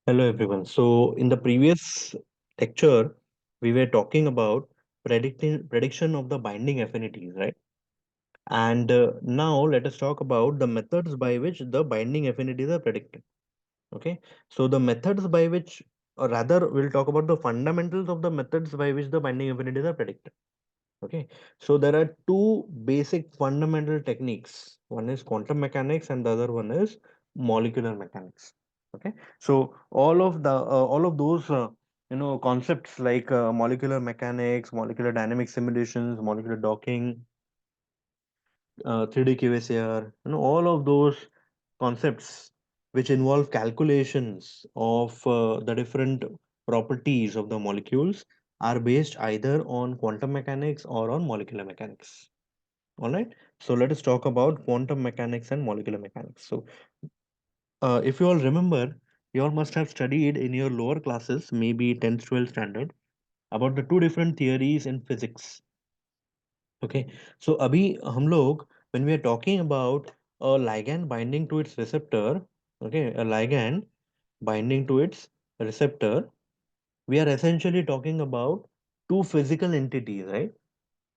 Hello everyone. So in the previous lecture, we were talking about predicting prediction of the binding affinities, right? And now let us talk about the methods by which the binding affinities are predicted. Okay. So the methods by which, or rather, we'll talk about the fundamentals of the methods by which the binding affinities are predicted. Okay. So there are two basic fundamental techniques. One is quantum mechanics and the other one is molecular mechanics. Okay. So all of those concepts like molecular mechanics, molecular dynamic simulations, molecular docking, 3D QSAR, all of those concepts which involve calculations of the different properties of the molecules are based either on quantum mechanics or on molecular mechanics. All right. So let us talk about quantum mechanics and molecular mechanics. So if you all remember, you all must have studied in your lower classes, maybe 10th, 12th standard, about the two different theories in physics. Okay. So abhi hum log, when we are talking about a ligand binding to its receptor, okay, a ligand binding to its receptor, we are essentially talking about two physical entities, right?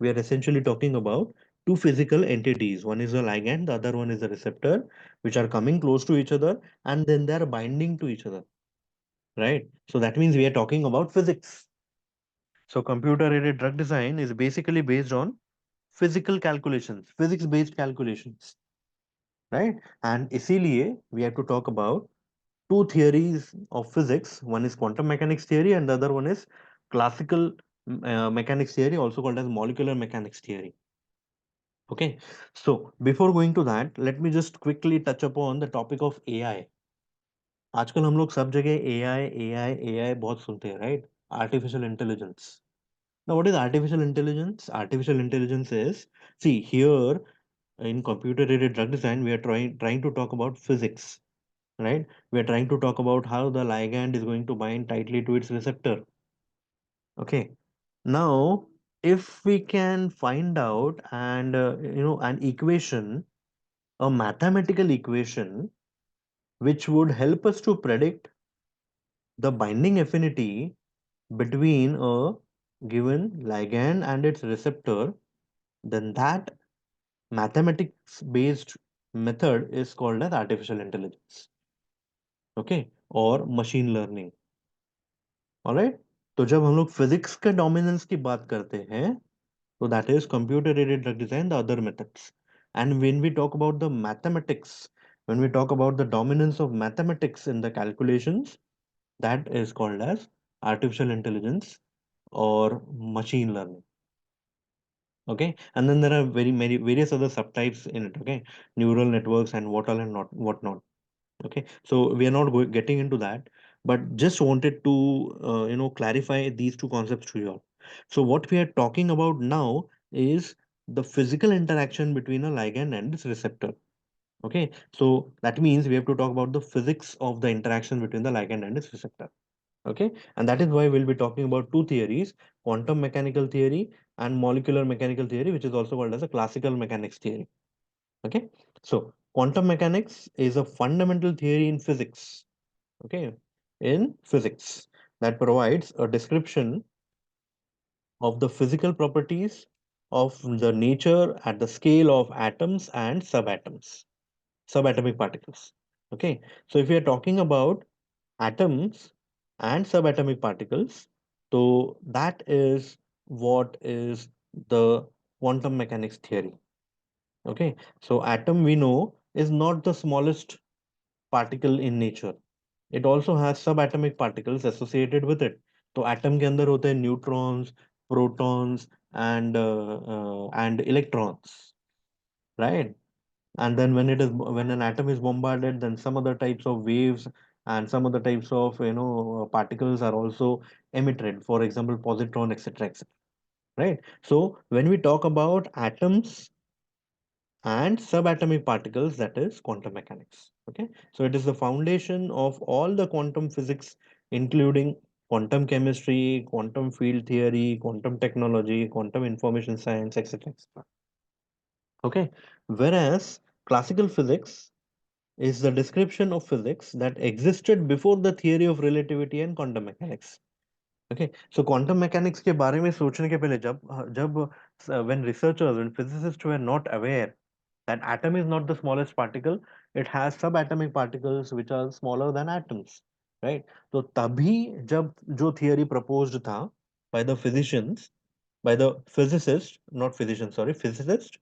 We are essentially talking about two physical entities. One is a ligand, the other one is a receptor, which are coming close to each other and then they are binding to each other, right? So that means we are talking about physics. So computer aided drug design is basically based on physical calculations, physics based calculations, right? And इसीलिए we have to talk about two theories of physics. One is quantum mechanics theory and the other one is classical mechanics theory, also called as molecular mechanics theory. Okay, so before going to that, let me just quickly touch upon the topic of AI. आजकल हम लोग सब जगह AI बहुत सुनते हैं, right? Artificial intelligence. Now, what is artificial intelligence? Artificial intelligence is, see, here in computer-aided drug design, we are trying to talk about physics, right? We are trying to talk about how the ligand is going to bind tightly to its receptor. Okay. Now, if we can find out and an equation, a mathematical equation which would help us to predict the binding affinity between a given ligand and its receptor, then that mathematics based method is called as artificial intelligence. Okay, or machine learning. Alright, तो जब हम लोग physics के dominance की बात करते हैं, तो that is computer aided drug design, the other methods. And when we talk about the mathematics, when we talk about the dominance of mathematics in the calculations, that is called as artificial intelligence or machine learning. Okay, and then there are very many various other subtypes in it. Okay, neural networks and what all and not what not. Okay, so we are not getting into that, but just wanted to clarify these two concepts to you all. So what we are talking about now is the physical interaction between a ligand and its receptor. Okay, so that means we have to talk about the physics of the interaction between the ligand and its receptor. Okay, and that is why we'll be talking about two theories: quantum mechanical theory and molecular mechanical theory, which is also called as a classical mechanics theory. Okay, so quantum mechanics is a fundamental theory in physics. Okay, in physics, that provides a description of the physical properties of the nature at the scale of atoms and subatoms, subatomic particles. Okay, so if we are talking about atoms and subatomic particles, so that is what is the quantum mechanics theory. Okay, so atom we know is not the smallest particle in nature. It also has subatomic particles associated with it. तो atom के अंदर होते हैं neutrons, protons and electrons, right? And then when an atom is bombarded, then some other types of waves and some other types of particles are also emitted. For example, positron, etc., etc. Right? So when we talk about atoms and subatomic particles, that is quantum mechanics. Okay, so it is the foundation of all the quantum physics, including quantum chemistry, quantum field theory, quantum technology, quantum information science, etc., etc. Okay, whereas classical physics is the description of physics that existed before the theory of relativity and quantum mechanics. Okay, so quantum mechanics के बारे में सोचने के पहले जब when researchers and physicists were not aware that atom is not the smallest particle, it has subatomic particles which are smaller than atoms, right? तो तभी जब जो theory proposed था by the physicians, by the physicist, not physician, sorry, physicist,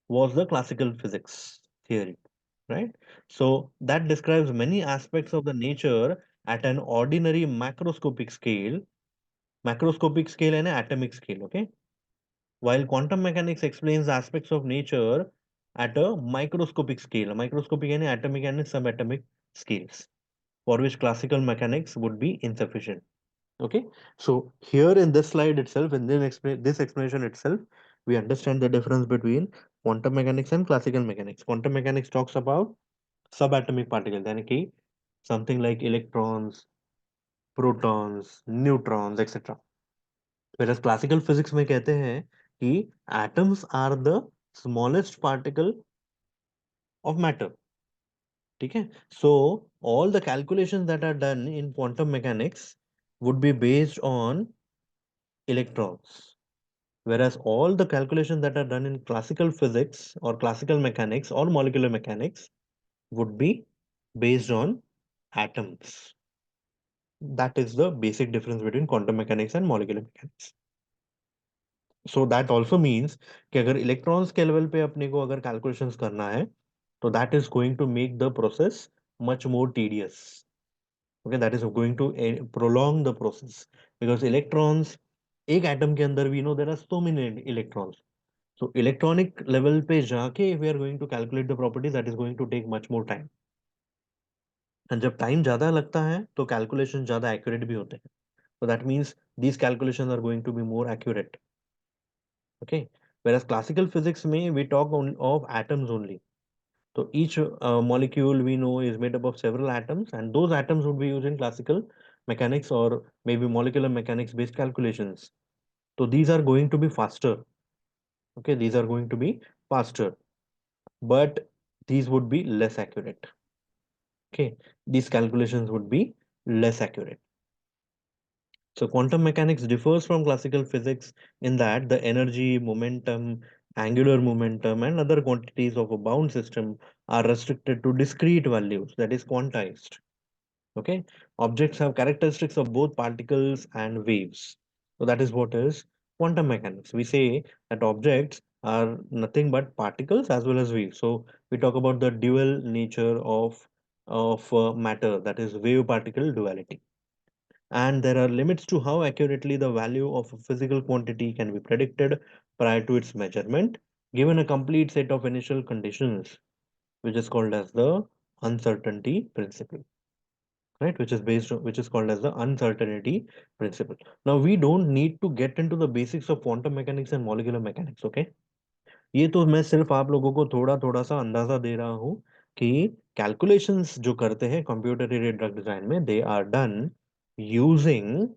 was the classical physics theory, right? So that describes many aspects of the nature at an ordinary macroscopic scale and atomic scale, okay? While quantum mechanics explains aspects of nature at a microscopic scale, microscopic and atomic and subatomic scales, for which classical mechanics would be insufficient. Okay, so here in this slide itself, and then this explanation itself, we understand the difference between quantum mechanics and classical mechanics. Quantum mechanics talks about subatomic particles, यानी कि something like electrons, protons, neutrons, etc. Whereas classical physics में कहते हैं कि atoms are the smallest particle of matter. ठीक है? So all the calculations that are done in quantum mechanics would be based on electrons. Whereas all the calculations that are done in classical physics or classical mechanics or molecular mechanics would be based on atoms. That is the basic difference between quantum mechanics and molecular mechanics. So that also means कि अगर electrons के level पे अपने को अगर calculations करना है तो that is going to make the process much more tedious. Okay, that is going to prolong the process because electrons एक atom के अंदर we know there are so many electrons. So electronic level पे जाके if we are going to calculate the properties that is going to take much more time. And जब time ज़्यादा लगता है तो calculations ज़्यादा accurate भी होते हैं. So that means these calculations are going to be more accurate. Okay. Whereas classical physics में we talk of atoms only. So each molecule we know is made up of several atoms, and those atoms would be used in classical mechanics or maybe molecular mechanics based calculations. So these are going to be faster. Okay, these are going to be faster, but these would be less accurate. Okay, these calculations would be less accurate. So quantum mechanics differs from classical physics in that the energy, momentum, angular momentum, and other quantities of a bound system are restricted to discrete values, that is quantized. Okay, objects have characteristics of both particles and waves. So that is what is quantum mechanics. We say that objects are nothing but particles as well as waves. So we talk about the dual nature of matter, that is wave particle duality. And there are limits to how accurately the value of a physical quantity can be predicted prior to its measurement, given a complete set of initial conditions, which is called as the uncertainty principle, right? Which is called as the uncertainty principle. Now we don't need to get into the basics of quantum mechanics and molecular mechanics, okay? ये तो मैं सिर्फ आप लोगों को थोड़ा थोड़ा सा अंदाजा दे रहा हूँ कि कैलकुलेशंस जो करते हैं कंप्यूटर एडेड ड्रग डिजाइन में they are done using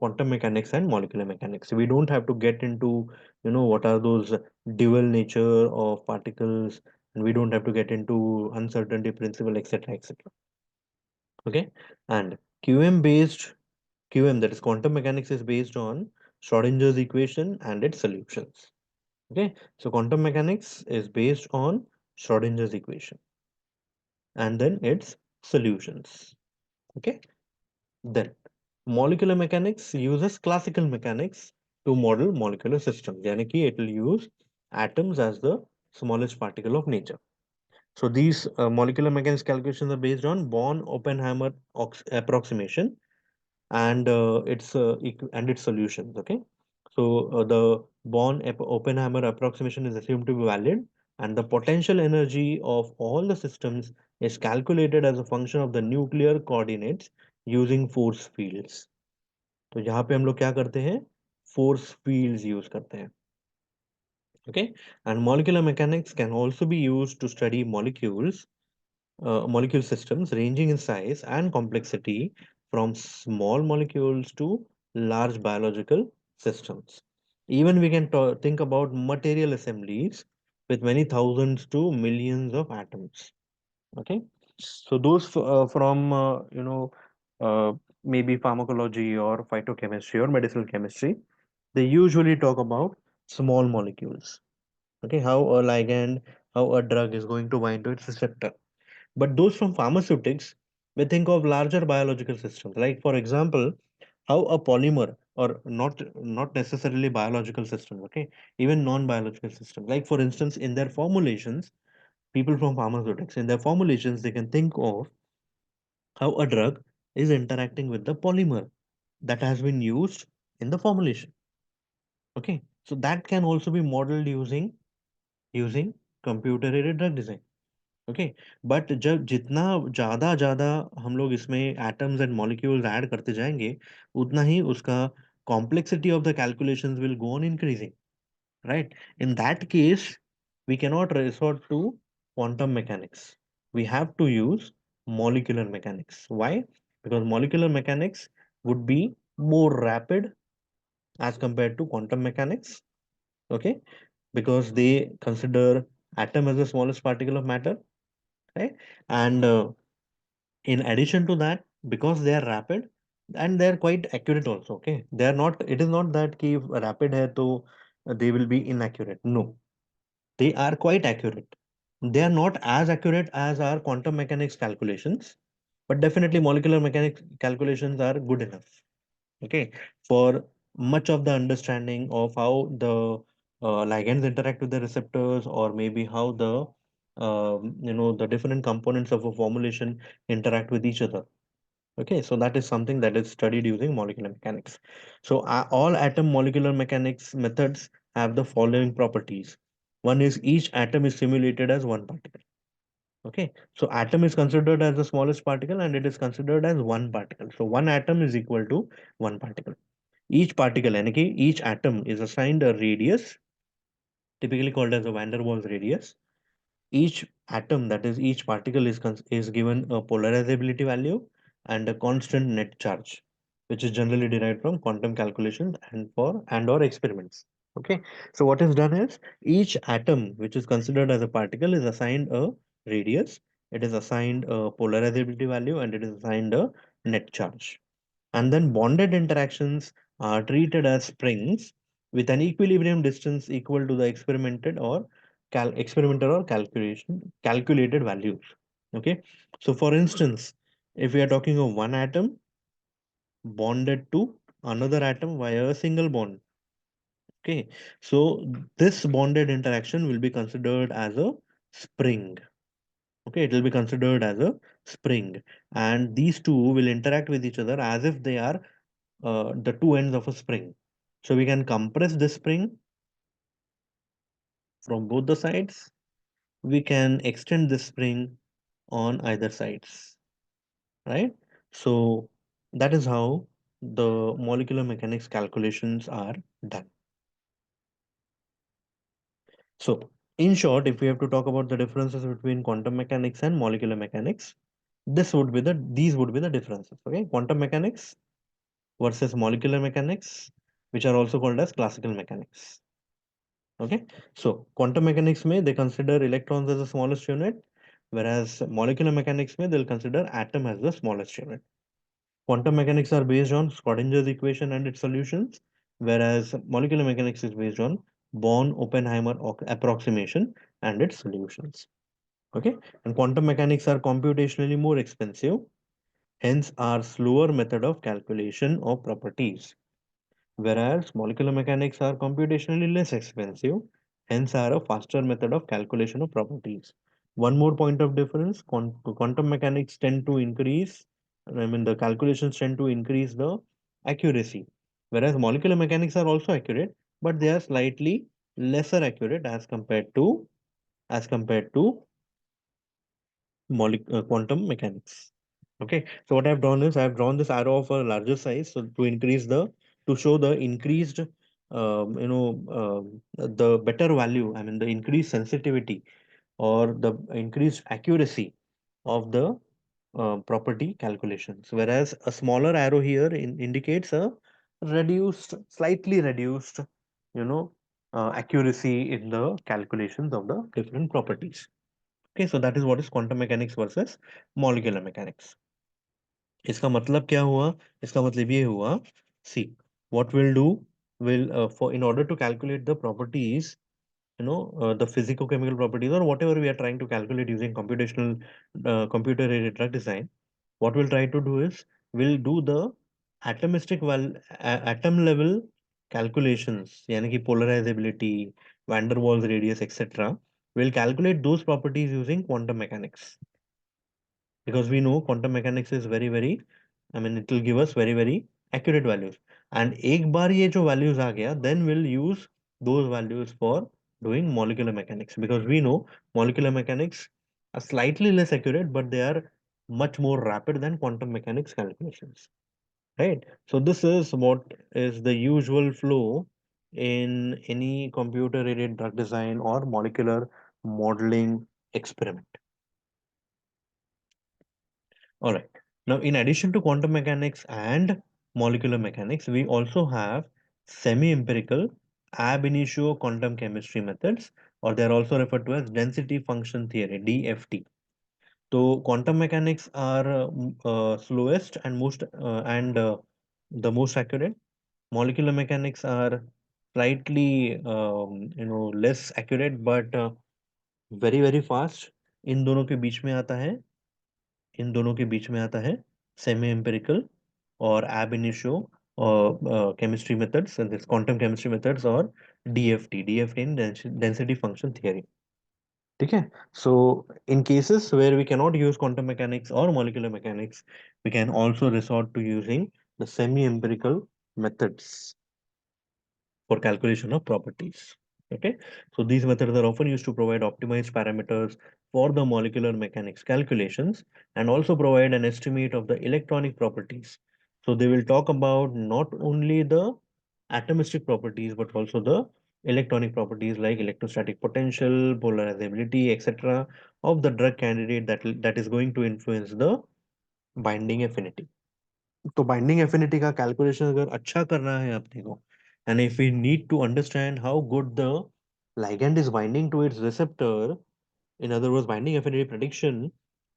quantum mechanics and molecular mechanics. We don't have to get into, what are those dual nature of particles, and we don't have to get into uncertainty principle, etc., etc. Okay, and QM, that is quantum mechanics, is based on Schrodinger's equation and its solutions. Okay, so quantum mechanics is based on Schrodinger's equation and then its solutions. Okay, then molecular mechanics uses classical mechanics to model molecular systems. यानी कि it will use atoms as the smallest particle of nature. So these molecular mechanics calculations are based on Born-Oppenheimer approximation and its solutions. Okay, so the Oppenheimer approximation is assumed to be valid, and the potential energy of all the systems is calculated as a function of the nuclear coordinates using force fields. तो यहाँ पे हम लोग क्या करते हैं, force fields use करते हैं. Okay, and molecular mechanics can also be used to study molecule systems ranging in size and complexity from small molecules to large biological systems. Even we can think about material assemblies with many thousands to millions of atoms. Okay, so those from uh, maybe pharmacology or phytochemistry or medicinal chemistry, they usually talk about small molecules. Okay, how a ligand, how a drug is going to bind to its receptor. But those from pharmaceutics may think of larger biological systems, like for example, how a polymer, or not necessarily biological systems, okay, even non-biological systems. Like for instance, in their formulations, people from pharmaceutics, in their formulations, they can think of how a drug is interacting with the polymer that has been used in the formulation. Okay, so that can also be modeled using computer aided drug design. Okay, but जब जितना ज्यादा ज्यादा हम लोग इसमें atoms and molecules add करते जाएंगे, उतना ही उसका complexity of the calculations will go on increasing, right? In that case we cannot resort to quantum mechanics. We have to use molecular mechanics. Why? Because molecular mechanics would be more rapid as compared to quantum mechanics. Okay, because they consider atom as the smallest particle of matter, right? And in addition to that, because they are rapid and they are quite accurate also. Okay, they are not, it is not that ki if rapid hai to they will be inaccurate. No, they are quite accurate. They are not as accurate as our quantum mechanics calculations, but definitely molecular mechanics calculations are good enough, okay, for much of the understanding of how the ligands interact with the receptors, or maybe how the the different components of a formulation interact with each other. Okay, so that is something that is studied using molecular mechanics. So all atom molecular mechanics methods have the following properties. One is each atom is simulated as one particle. Okay, so atom is considered as the smallest particle and it is considered as one particle. So one atom is equal to one particle. Each particle, यानी कि each atom is assigned a radius, typically called as a van der Waals radius. Each atom, that is each particle, is given a polarizability value and a constant net charge, which is generally derived from quantum calculations and or experiments. Okay, so what is done is each atom which is considered as a particle is assigned a radius, it is assigned a polarizability value, and it is assigned a net charge. And then bonded interactions are treated as springs with an equilibrium distance equal to the experimental or calculated values. Okay, so for instance, if we are talking of one atom bonded to another atom via a single bond, okay, so this bonded interaction will be considered as a spring. Okay, it will be considered as a spring, and these two will interact with each other as if they are the two ends of a spring. So we can compress this spring from both the sides. We can extend this spring on either sides, right? So that is how the molecular mechanics calculations are done. So in short, if we have to talk about the differences between quantum mechanics and molecular mechanics, these would be the differences. Okay, quantum mechanics versus molecular mechanics, which are also called as classical mechanics. Okay, so quantum mechanics may they consider electrons as the smallest unit, whereas molecular mechanics may they'll consider atom as the smallest unit. Quantum mechanics are based on Schrodinger's equation and its solutions, whereas molecular mechanics is based on Born-Oppenheimer approximation and its solutions. Okay, and quantum mechanics are computationally more expensive, hence are slower method of calculation of properties, whereas molecular mechanics are computationally less expensive, hence are a faster method of calculation of properties. One more point of difference, quantum mechanics tend to increase, I mean the calculations tend to increase the accuracy, whereas molecular mechanics are also accurate, but they are slightly lesser accurate as compared to quantum mechanics. Okay, so what I've done is I've drawn this arrow of a larger size, so to show the increased, the better value. I mean, the increased sensitivity or the increased accuracy of the property calculations. Whereas a smaller arrow here indicates a slightly reduced, accuracy in the calculations of the different properties. Okay, so that is what is quantum mechanics versus molecular mechanics. इसका मतलब क्या हुआ? इसका मतलब ये हुआ, see, what we'll do, will for in order to calculate the properties, the physicochemical properties or whatever we are trying to calculate using computational computer aided drug design, what we'll try to do is we'll do the atom level calculations, yani ki polarizability, van der Waals radius, etc. We'll calculate those properties using quantum mechanics, because we know quantum mechanics is very very, I mean, it will give us very very accurate values. And एक बार ये जो values आ गया, then we'll use those values for doing molecular mechanics, because we know molecular mechanics are slightly less accurate, but they are much more rapid than quantum mechanics calculations, right? So this is what is the usual flow in any computer aided drug design or molecular modeling experiment. All right. Now, in addition to quantum mechanics and molecular mechanics, we also have semi-empirical ab initio quantum chemistry methods, or they are also referred to as density function theory, DFT. So, quantum mechanics are slowest and the most accurate. Molecular mechanics are slightly less accurate, but very very fast. इन दोनों के बीच में आता है इन दोनों के बीच में आता है सेमी एम्पिरिकल और ab initio और chemistry methods, this quantum chemistry methods, और DFT in density function theory. ठीक है. So in cases where we can not use quantum mechanics और molecular mechanics, we can also resort to using the semi empirical methods for calculation of properties. Okay, so these methods are often used to provide optimized parameters for the molecular mechanics calculations and also provide an estimate of the electronic properties. So they will talk about not only the atomistic properties but also the electronic properties like electrostatic potential, polarizability, etc. of the drug candidate that is going to influence the binding affinity. तो binding affinity का calculation अगर अच्छा करना है अपने को, and if we need to understand how good the ligand is binding to its receptor, in other words binding affinity prediction,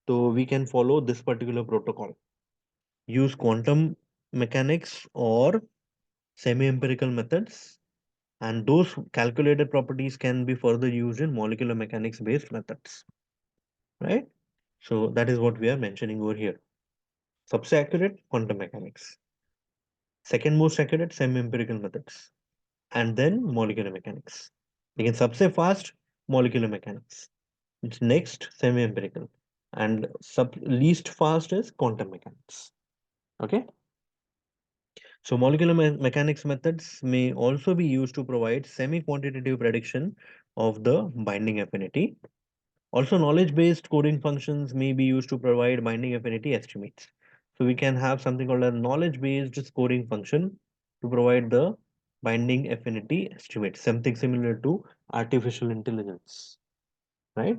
so we can follow this particular protocol, use quantum mechanics or semi empirical methods, and those calculated properties can be further used in molecular mechanics based methods, right? So that is what we are mentioning over here. सबसे accurate quantum mechanics, second most accurate semi empirical methods, and then molecular mechanics. Again, सबसे fast molecular mechanics. It's next semi empirical, and sub least fast is quantum mechanics. Okay. So molecular mechanics methods may also be used to provide semi quantitative prediction of the binding affinity. Also, knowledge based coding functions may be used to provide binding affinity estimates. So we can have something called a knowledge based scoring function to provide the binding affinity estimate, something similar to artificial intelligence, right?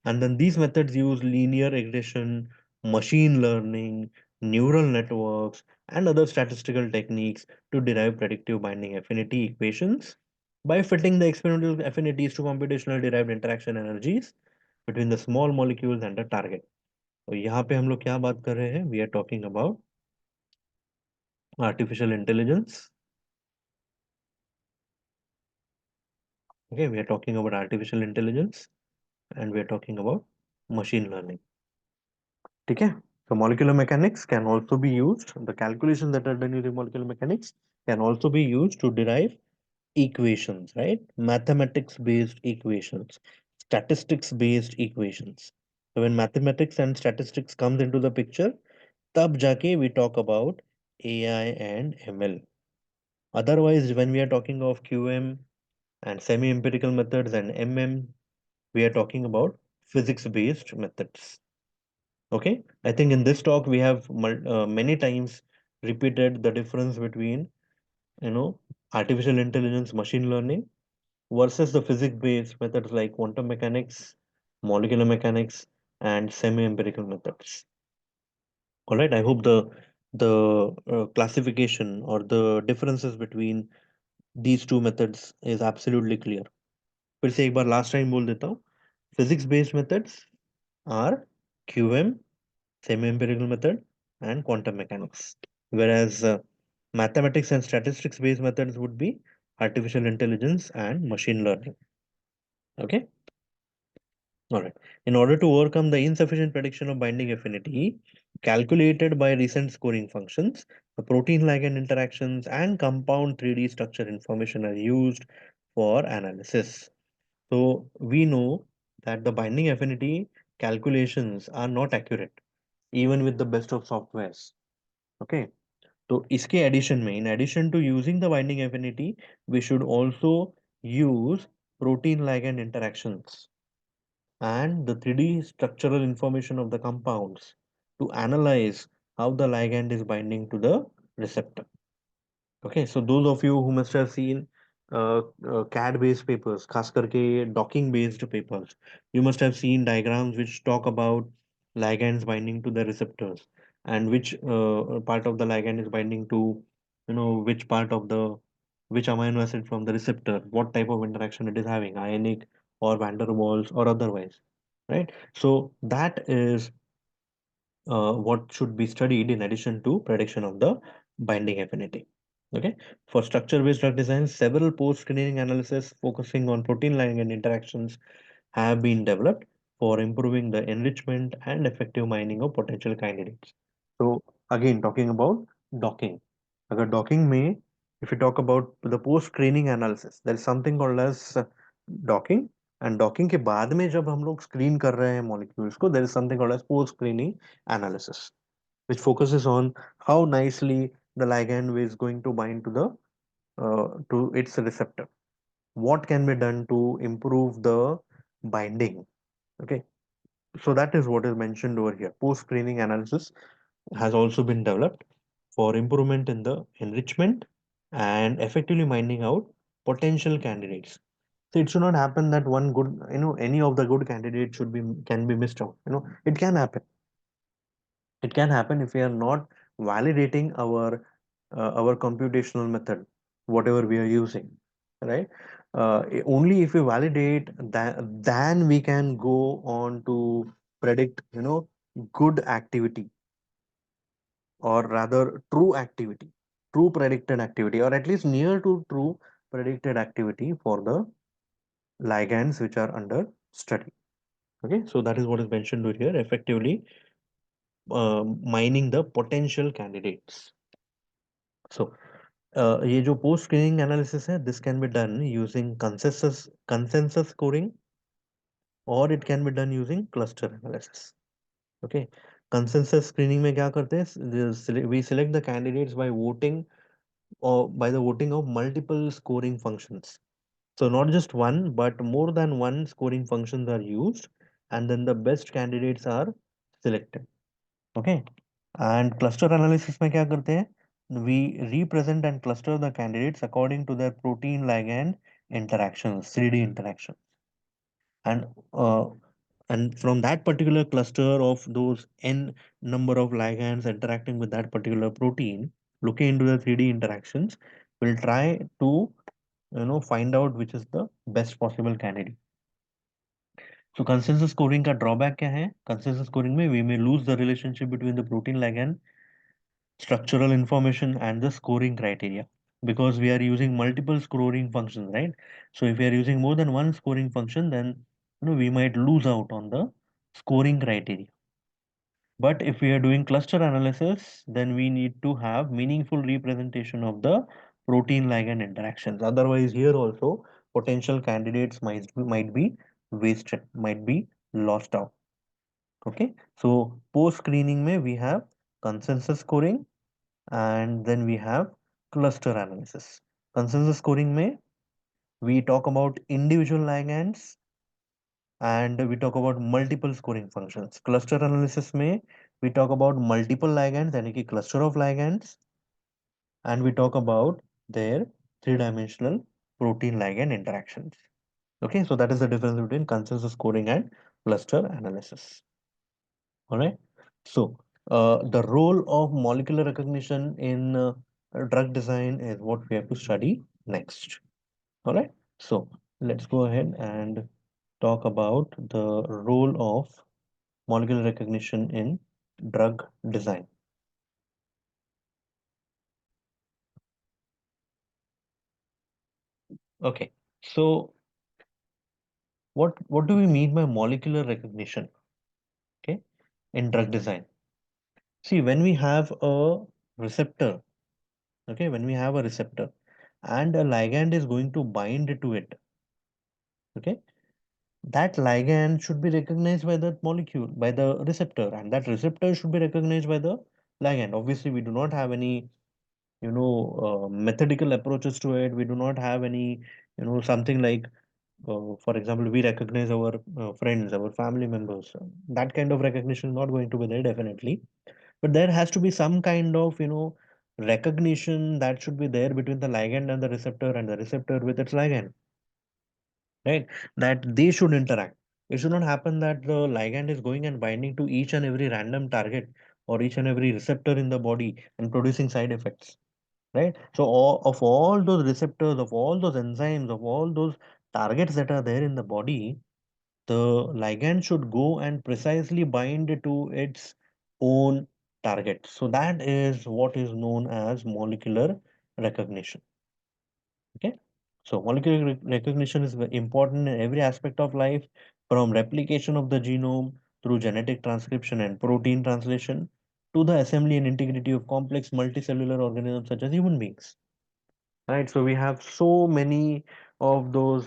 And then these methods use linear regression, machine learning, neural networks, and other statistical techniques to derive predictive binding affinity equations by fitting the experimental affinities to computational derived interaction energies between the small molecules and the target. तो यहाँ पे हम लोग क्या बात कर रहे हैं? We are talking about artificial intelligence. Okay, we are talking about artificial intelligence and we are talking about machine learning. ठीक है? So molecular mechanics can also be used. The calculations that are done using molecular mechanics can also be used to derive equations, right? Mathematics based equations, statistics based equations. So when mathematics and statistics comes into the picture, तब जाके we talk about AI and ML. Otherwise, when we are talking of QM and semi-empirical methods and MM, we are talking about physics-based methods. Okay, I think in this talk we have many times repeated the difference between artificial intelligence, machine learning versus the physics-based methods like quantum mechanics, molecular mechanics, and semi-empirical methods. All right, I hope the classification or the differences between these two methods is absolutely clear. फिर से एक बार last time बोल देता हूँ. Physics based methods are QM, semi-empirical method, and quantum mechanics. Whereas mathematics and statistics-based methods would be artificial intelligence and machine learning. Okay. All right. In order to overcome the insufficient prediction of binding affinity calculated by recent scoring functions, the protein ligand interactions and compound 3D structure information are used for analysis. So we know that the binding affinity calculations are not accurate even with the best of softwares. Okay. So इसके addition में, in addition to using the binding affinity, we should also use protein ligand interactions and the 3D structural information of the compounds to analyze how the ligand is binding to the receptor. Okay, so those of you who must have seen CAD based papers, खास करके docking based papers, you must have seen diagrams which talk about ligands binding to the receptors and which part of the ligand is binding to, which part of the which amino acid from the receptor, what type of interaction it is having, ionic or van der Waals or otherwise, right? So that is what should be studied in addition to prediction of the binding affinity. Okay, for structure-based drug design, several post-screening analysis focusing on protein ligand interactions have been developed for improving the enrichment and effective mining of potential candidates. So again, talking about docking. अगर docking में, if you talk about the post-screening analysis, there is something called as docking. And docking के बाद में जब हम लोग screen कर रहे हैं molecules को, there is something called as post-screening analysis, which focuses on how nicely the ligand is going to bind to its receptor. What can be done to improve the binding? Okay, so that is what is mentioned over here. Post screening analysis has also been developed for improvement in the enrichment and effectively mining out potential candidates. So it should not happen that one good, any of the good candidates should be can be missed out. It can happen. It can happen if we are not validating our computational method, whatever we are using, right? Only if we validate that, then we can go on to predict, good activity, or rather true activity, true predicted activity, or at least near to true predicted activity for the ligands which are under study. Okay, so that is what is mentioned over here. Effectively mining the potential candidates. So ये जो post screening analysis है, this can be done using consensus scoring और it can be done using cluster analysis. Okay, consensus screening में क्या करते हैं, we select the candidates by voting or by the voting of multiple scoring functions. So not just one, but more than one scoring functions are used, and then the best candidates are selected. Okay. And cluster analysis में क्या करते हैं? We represent and cluster the candidates according to their protein ligand interactions, 3D interactions. And from that particular cluster of those n number of ligands interacting with that particular protein, looking into the 3D interactions, we'll try to find out which is the best possible candidate. So consensus scoring का drawback क्या है? Consensus scoring में we may lose the relationship between the protein ligand structural information and the scoring criteria, because we are using multiple scoring functions, right? So if we are using more than one scoring function, then we might lose out on the scoring criteria. But if we are doing cluster analysis, then we need to have meaningful representation of the protein ligand interactions. Otherwise, here also potential candidates might be wasted, might be lost out. Okay, so post screening may we have consensus scoring, and then we have cluster analysis. Consensus scoring may we talk about individual ligands and we talk about multiple scoring functions. Cluster analysis may we talk about multiple ligands, यानी कि cluster of ligands, and we talk about their three-dimensional protein ligand interactions. Okay, so that is the difference between consensus scoring and cluster analysis. All right. So the role of molecular recognition in drug design is what we have to study next. All right. So let's go ahead and talk about the role of molecular recognition in drug design. Okay, so what do we mean by molecular recognition? Okay, in drug design. See, when we have a receptor, okay, when we have a receptor and a ligand is going to bind to it, okay, that ligand should be recognized by that molecule, by the receptor, and that receptor should be recognized by the ligand. Obviously, we do not have any, methodical approaches to it. We do not have any, something like, for example, we recognize our friends, our family members. That kind of recognition is not going to be there, definitely. But there has to be some kind of, recognition that should be there between the ligand and the receptor with its ligand, right? That they should interact. It should not happen that the ligand is going and binding to each and every random target or each and every receptor in the body and producing side effects, right? So all those receptors, of all those enzymes, of all those targets that are there in the body, the ligand should go and precisely bind to its own target. So that is what is known as molecular recognition. Okay. So molecular recognition is very important in every aspect of life, from replication of the genome through genetic transcription and protein translation to the assembly and integrity of complex multicellular organisms such as human beings. Right. So we have so many of those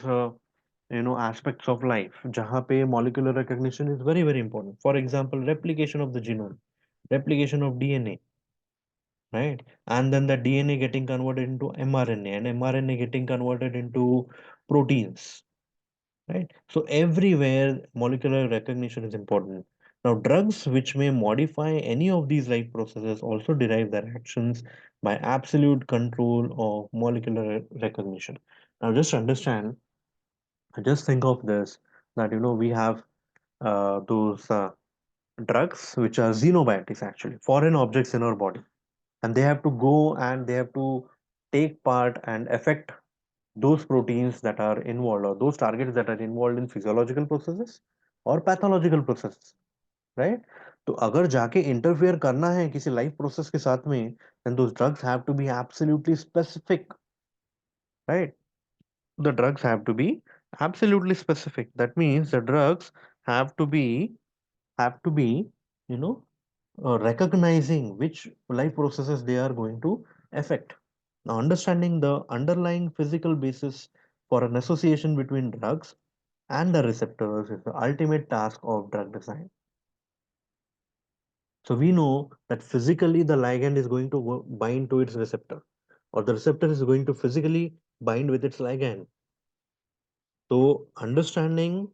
aspects of life जहाँ पे molecular recognition is very very important. For example, replication of the genome, replication of DNA, right? And then the DNA getting converted into mRNA and mRNA getting converted into proteins, right? So everywhere molecular recognition is important. Now, drugs which may modify any of these life processes also derive their actions by absolute control of molecular recognition. Now, just understand, just think of this, that we have those drugs which are xenobiotics, actually foreign objects in our body, and they have to go and they have to take part and affect those proteins that are involved or those targets that are involved in physiological processes or pathological processes, right? तो अगर जाके interfere करना है किसी life process के साथ में, then those drugs have to be absolutely specific, right? The drugs have to be absolutely specific. That means the drugs have to be have to be, you know, recognizing which life processes they are going to affect. Now, understanding the underlying physical basis for an association between drugs and the receptors is the ultimate task of drug design. So we know that physically the ligand is going to bind to its receptor, or the receptor is going to physically bind with its ligand. So understanding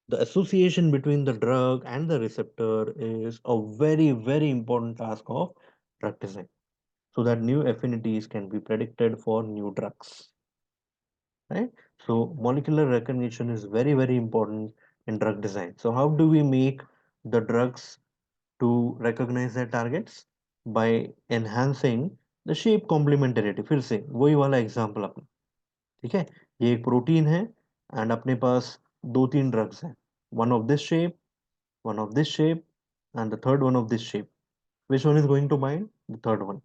the association between the drug and the receptor is a very, very important task of drug design, so that new affinities can be predicted for new drugs, right? So molecular recognition is very, very important in drug design. So how do we make the drugs to recognize their targets? By enhancing the shape complementarity. फिर से वही वाला example अपना, ठीक है? ये एक protein है एंड अपने पास दो तीन ड्रग्स हैं, one of this shape, one of this shape, and the third one of this shape. Which one is going to bind? The third one.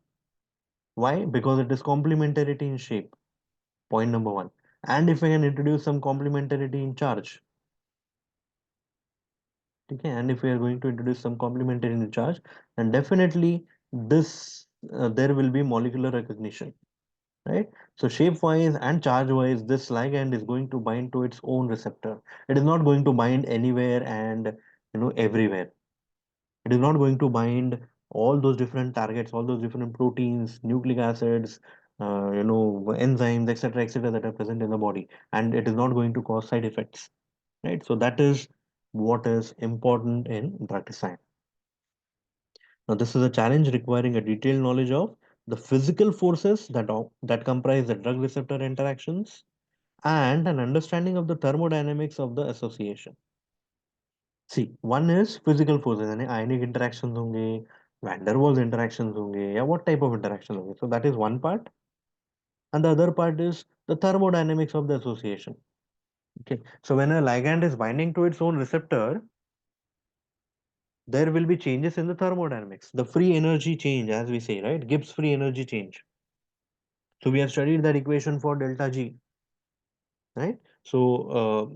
Why? Because it is complementarity in shape. Point number one. And if I can introduce some complementarity in charge, okay, and if we are going to introduce some complementarity in charge, then definitely this there will be molecular recognition, right? So shape wise and charge wise, this ligand is going to bind to its own receptor. It is not going to bind anywhere and everywhere. It is not going to bind all those different targets, all those different proteins, nucleic acids, enzymes, etc., that are present in the body, and it is not going to cause side effects, right? So that is what is important in drug design. Now, this is a challenge requiring a detailed knowledge of the physical forces that comprise the drug receptor interactions and an understanding of the thermodynamics of the association. See, one is physical forces, यानी ionic interactions होंगे, van der Waals interactions होंगे, या what type of interactions होंगे. So that is one part, and the other part is the thermodynamics of the association. Okay, so when a ligand is binding to its own receptor, there will be changes in the thermodynamics, the free energy change, as we say, right? Gibbs free energy change. So we have studied that equation for delta G, right? So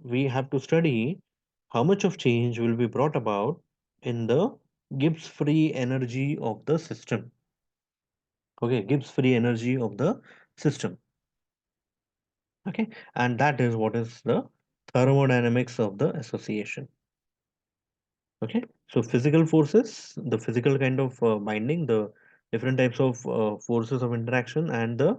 we have to study how much of change will be brought about in the Gibbs free energy of the system. Okay, Gibbs free energy of the system. Okay, and that is what is the thermodynamics of the association. Okay, so physical forces, the physical kind of binding, the different types of forces of interaction, and the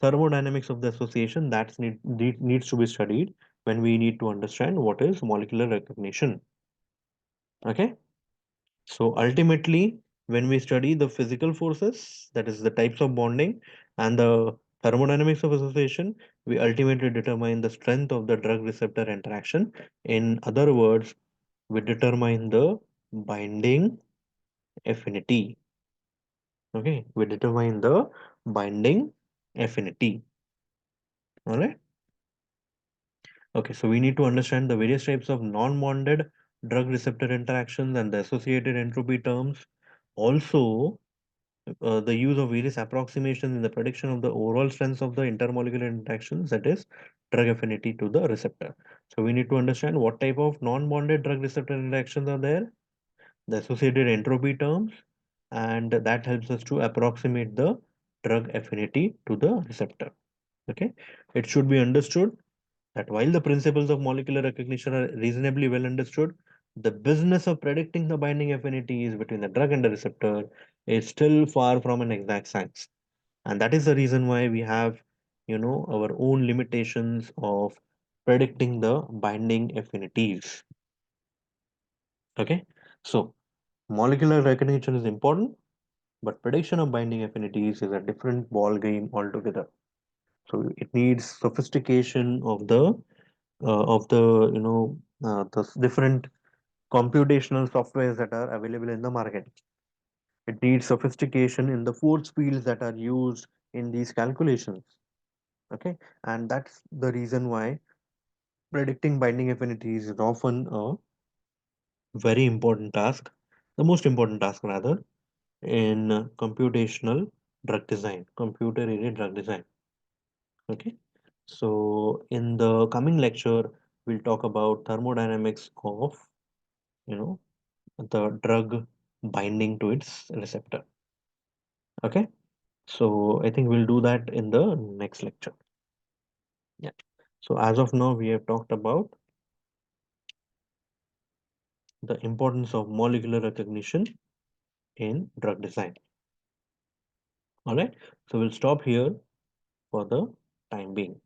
thermodynamics of the association that needs to be studied when we need to understand what is molecular recognition. Okay, so ultimately, when we study the physical forces, that is the types of bonding, and the thermodynamics of association, we ultimately determine the strength of the drug receptor interaction. In other words, we determine the binding affinity. Okay, we determine the binding affinity. All right. Okay, so we need to understand the various types of non-bonded drug receptor interactions and the associated entropy terms. Also, the use of various approximations in the prediction of the overall strengths of the intermolecular interactions, that is, drug affinity to the receptor. So we need to understand what type of non-bonded drug receptor interactions are there, the associated entropy terms, and that helps us to approximate the drug affinity to the receptor. Okay, it should be understood that while the principles of molecular recognition are reasonably well understood, the business of predicting the binding affinities between the drug and the receptor is still far from an exact science. And that is the reason why we have, our own limitations of predicting the binding affinities. Okay, so molecular recognition is important, but prediction of binding affinities is a different ball game altogether. So it needs sophistication of the the different computational softwares that are available in the market. It needs sophistication in the force fields that are used in these calculations. Okay, and that's the reason why predicting binding affinities is often a very important task, the most important task rather, in computational drug design, computer aided drug design. Okay, so in the coming lecture, we'll talk about thermodynamics of you know the drug binding to its receptor. Okay, so I think we'll do that in the next lecture. Yeah. So as of now, we have talked about the importance of molecular recognition in drug design. All right. So we'll stop here for the time being.